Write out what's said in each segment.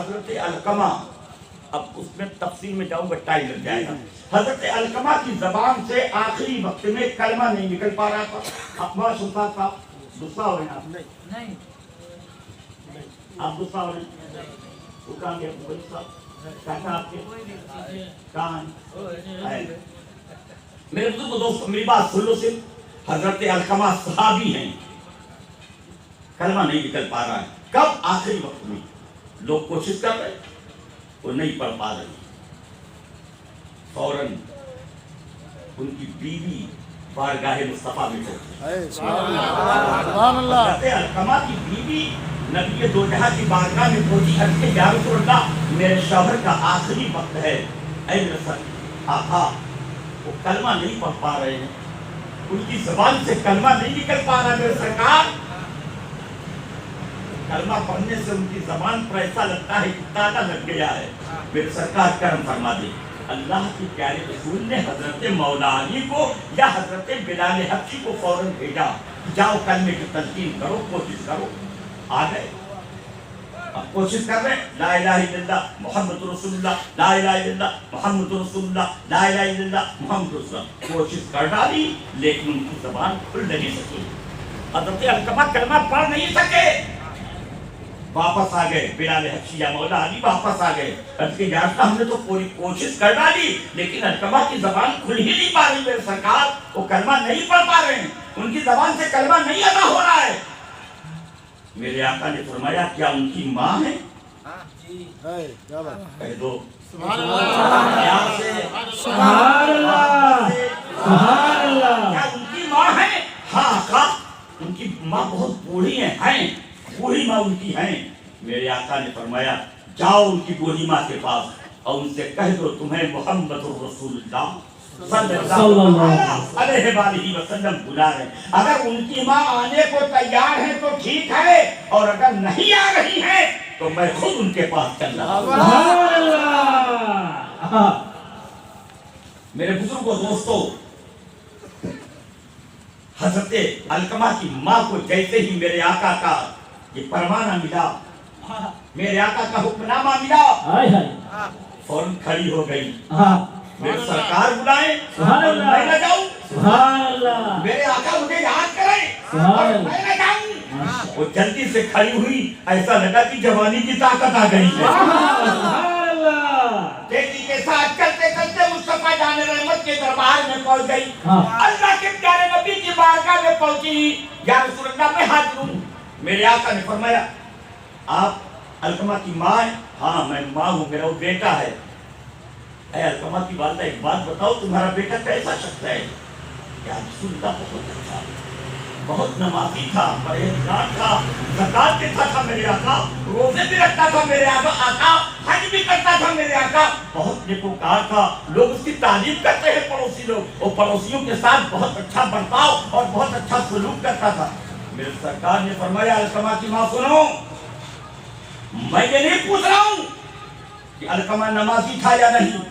حضرت علقمہ، اب اس میں تفصیل میں جاؤں گا ٹائم لگ جائے گا. حضرت علقمہ کی زبان سے آخری وقت میں کلمہ نہیں نکل پا رہا تھا. بڑا سلطان صاحب غصہ ہو رہے ہیں آپ؟ نہیں آپ غصہ ہو رہے ہیں؟ وہ کہاں گیا وہی صاحب کہا آپ کے کہاں ہیں؟ میرے بزرگ دوستوں میری بات سن لو. صرف حضرت علقمہ صحابی ہیں، کلمہ نہیں نکل پا رہا ہے. کب؟ آخری وقت میں. لوگ کوشش کر رہے وہ نہیں پڑھ پا رہے. فوراً ان کی بیوی بارگاہ مصطفیٰ میں پہنچی. سبحان اللہ. حضرت علقمہ کی بیوی نبی دو جہاں کی بارگاہ میں پہنچی. عرض کہ یا رسول اللہ میرے شوہر کا آخری وقت ہے. اے میرے سر آقا وہ کلمہ نہیں پڑھ پا رہے ہیں، ان کی زبان سے کلمہ نہیں نکل پا رہا. میرے سرکار کلمہ پڑھنے سے ان کی زبان پر ایسا لگتا ہے کہ تالا لگ گیا ہے. میرے سرکار کرم فرما دے. اللہ کی پیارے رسول نے حضرت مولا علی کو یا حضرت بلال حبشی کو فوراً بھیجا، جاؤ کلمے کی تلقین کرو، کوشش کرو. آ گئے. اب کوشش کر رہے لا الہ الا اللہ محمد رسول اللہ، لا الہ الا اللہ محمد رسول اللہ، لا الہ الا اللہ محمد رسول اللہ. کوشش کر ڈالی لیکن ان کی زبان کھل نہیں سکی. حضرت علقمہ کلمہ پڑھ نہیں سکے. واپس آ گئے. بلال حبشی یا مولا علی واپس آ گئے. کہ یا رسول اللہ ہم نے تو پوری کوشش کر ڈالی لیکن علقمہ کی زبان کھل ہی نہیں پا رہی. میرے سرکار وہ کلمہ نہیں پڑھ پا رہے ہیں، ان کی زبان سے کلمہ نہیں ادا ہو رہا ہے. میرے آقا نے فرمایا کیا ان کی ماں ہے؟ کہہ دو سبحان اللہ. سبحان اللہ. سبحان اللہ. کیا ان کی ماں ہے؟ ہاں آقا ان کی ماں بہت بوڑھی ہیں، بوڑھی ماں ان کی ہیں. میرے آقا نے فرمایا جاؤ ان کی بوڑھی ماں کے پاس اور ان سے کہہ دو تمہیں محمد رسول اللہ صلی اللہ علیہ وآلہ وسلم بلا رہے. اگر ان کی ماں آنے کو تیار ہے تو ٹھیک ہے، اور اگر نہیں آ رہی ہے تو میں خود ان کے پاس چل رہا ہوں. سبحان اللہ. میرے بزرگوں دوستو، حضرت علقمہ کی ماں کو جیسے ہی میرے آقا کا یہ پروانہ ملا، میرے آقا کا حکم نامہ ملا، فوراً کھڑی ہو گئی. میرے سرکار بلائیں اور میں نہ جاؤں. سبحان اللہ. میرے آقا مجھے یاد کریں اور میں نہ جاؤں. وہ جلدی سے کھڑی ہوئی، ایسا لگا کہ جوانی کی طاقت آ گئی ہے. سبحان اللہ. تیزی کے ساتھ چلتے چلتے مصطفیٰ جان رحمت کے دربار میں پہنچ گئی. اللہ کے پیارے نبی کی بارگاہ میں پہنچی. یا رسول اللہ میں حاضر ہوں. میرے آقا نے فرمایا آپ علقمہ کی ماں ہیں؟ ہاں میں ماں ہوں، میرا وہ بیٹا ہے. اے علقمہ کی والدہ ایک بات بتاؤ تمہارا بیٹا کیسا شخص ہے؟ یا رسول اللہ بہت اچھا، بہت نمازی تھا، پرہیزگار تھا، زکات دیتا تھا میرے آقا، روزے بھی رکھتا تھا میرے آقا، حج بھی کرتا تھا میرے آقا، بہت نیکوکار تھا. لوگ اس کی تعریف کرتے ہیں پڑوسی لوگ. وہ پڑوسیوں کے ساتھ بہت اچھا برتاؤ اور بہت اچھا سلوک کرتا تھا. میرے سرکار نے فرمایا علقمہ کی ماں سنو، میں یہ نہیں پوچھ رہا ہوں کہ علقمہ نمازی تھا یا نہیں،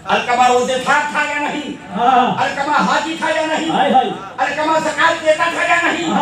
علقمہ روزے دار تھا یا نہیں، علقمہ حاجی تھا یا نہیں، علقمہ زکات دیتا تھا یا نہیں،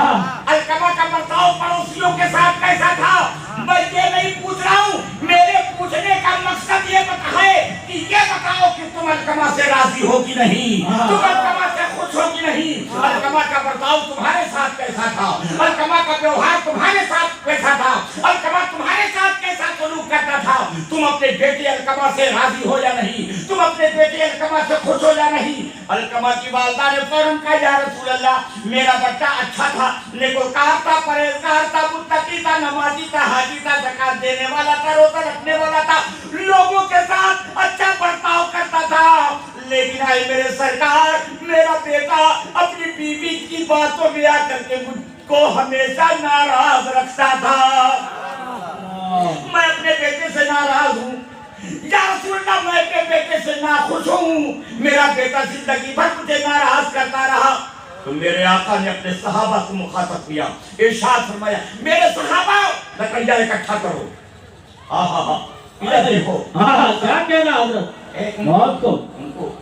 علقمہ کا برتاؤ پڑوسیوں کے ساتھ کیسا تھا. میں یہ نہیں پوچھ رہا ہوں. میرے پوچھنے کا مقصد یہ ہے کہ یہ بتاؤ کہ تم علقمہ سے راضی ہو کہ نہیں، تم علقمہ سے خوش ہو کہ نہیں. علقمہ کا برتاؤ تمہارے ساتھ کیسا تھا، علقمہ کا ویوہار تمہارے ساتھ کیسا تھا، علقمہ تمہارے ساتھ کیسا سلوک کرتا تھا. تم اپنے بیٹے علقمہ سے راضی ہو یا نہیں، تم اپنے بیٹے علقمہ سے خوش ہو یا نہیں. علقمہ کی والدہ نے فوراً کہا یا رسول اللہ میرا بچہ اچھا تھا، نیکوکار تھا، پرہیزگار تھا، متقی تھا، نمازی تھا، حاجی تھا، زکات دینے والا تھا، روزہ رکھنے والا تھا، لوگوں کے ساتھ اچھا برتاؤ کرتا تھا. لیکن آئے میرے سرکار میرا بیٹا اپنی بیوی کی باتوں میں آ کر کے مجھ کو ہمیشہ ناراض رکھتا تھا. میں اپنے بیٹے سے ناراض ہوں. یا رسول اللہ میں اپنے بیٹے سے ناخوش ہوں. میرا بیٹا زندگی بھر مجھے ناراض کرتا رہا. تو میرے آقا نے اپنے صحابہ کو مخاطب کیا، ارشاد فرمایا میرے صحابہ لکڑیاں اکٹھا کرو. ادھر دیکھو. کیا کہنا حضرت؟ موت کو ان کو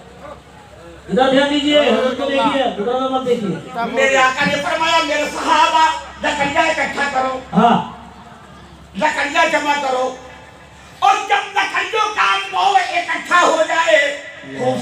ادھر دھیان دیجئے، حضرت کو دیکھئے، ادھر مت دیکھئے. میرے آقا نے فرمایا میرے صحابہ لکڑیاں اکٹھا کرو، لکڑیاں جمع کرو.